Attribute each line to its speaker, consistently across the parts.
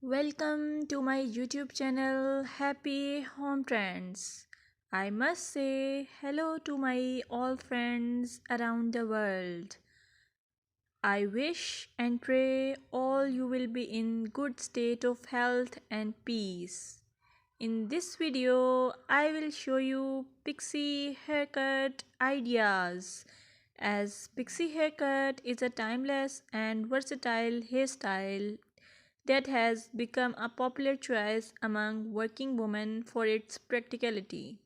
Speaker 1: Welcome to my YouTube channel Happy Home Trends. I must say hello to my all friends around the world. I wish and pray all you will be in good state of health and peace. In this video, I will show you pixie haircut ideas. As pixie haircut is a timeless and versatile hairstyle that has become a popular choice among working women for its practicality.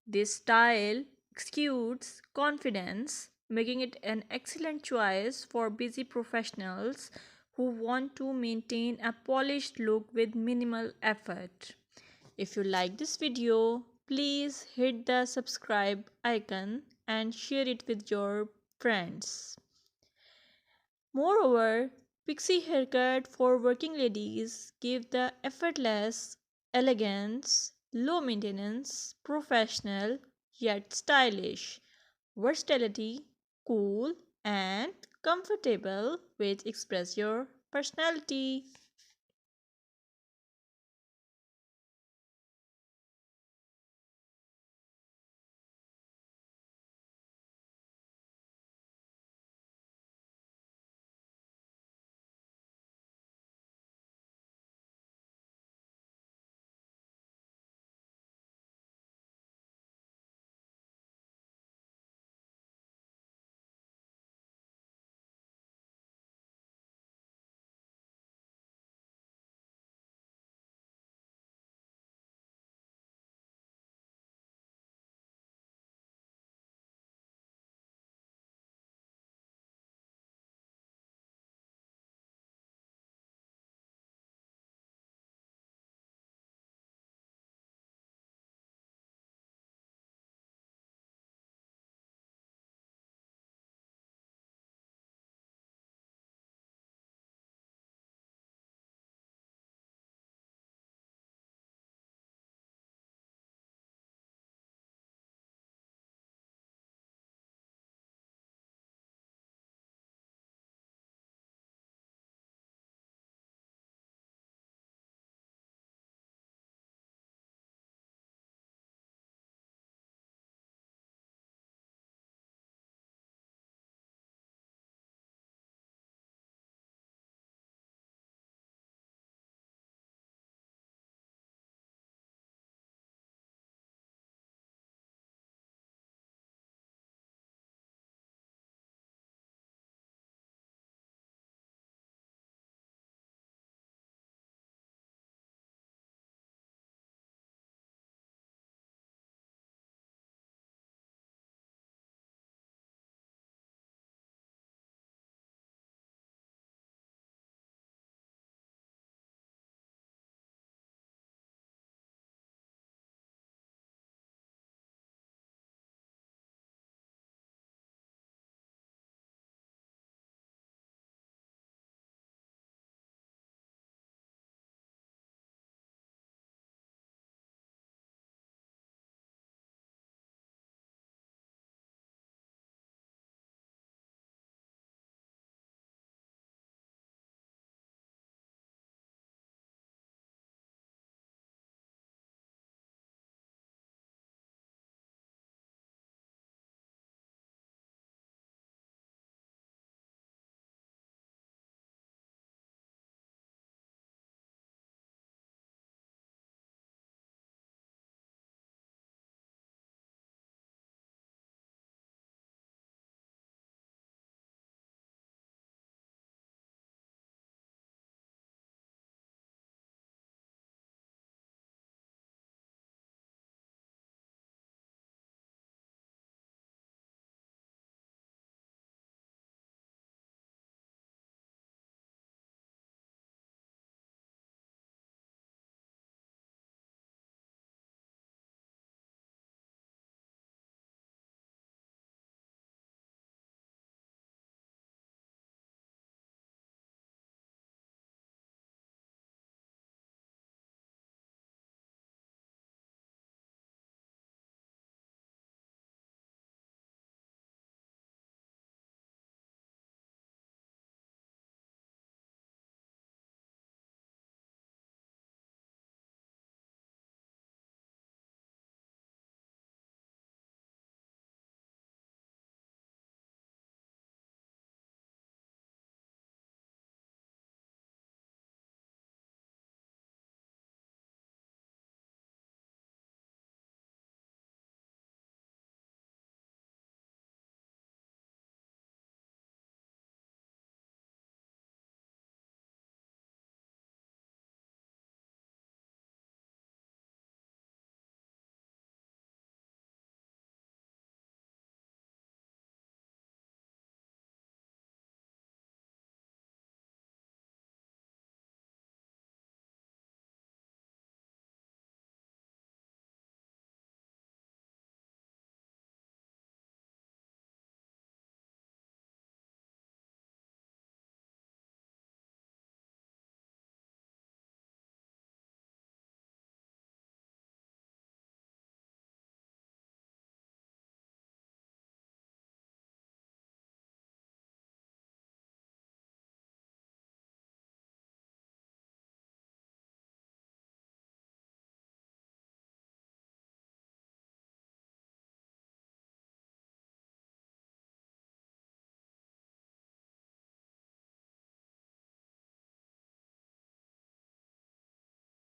Speaker 1: This style exudes confidence, making it an excellent choice for busy professionals who want to maintain a polished look with minimal effort. If you like this video, please hit the subscribe icon and share it with your friends. Moreover, pixie haircut for working ladies give the effortless elegance, low maintenance, professional yet stylish, versatility, cool and comfortable which express your personality.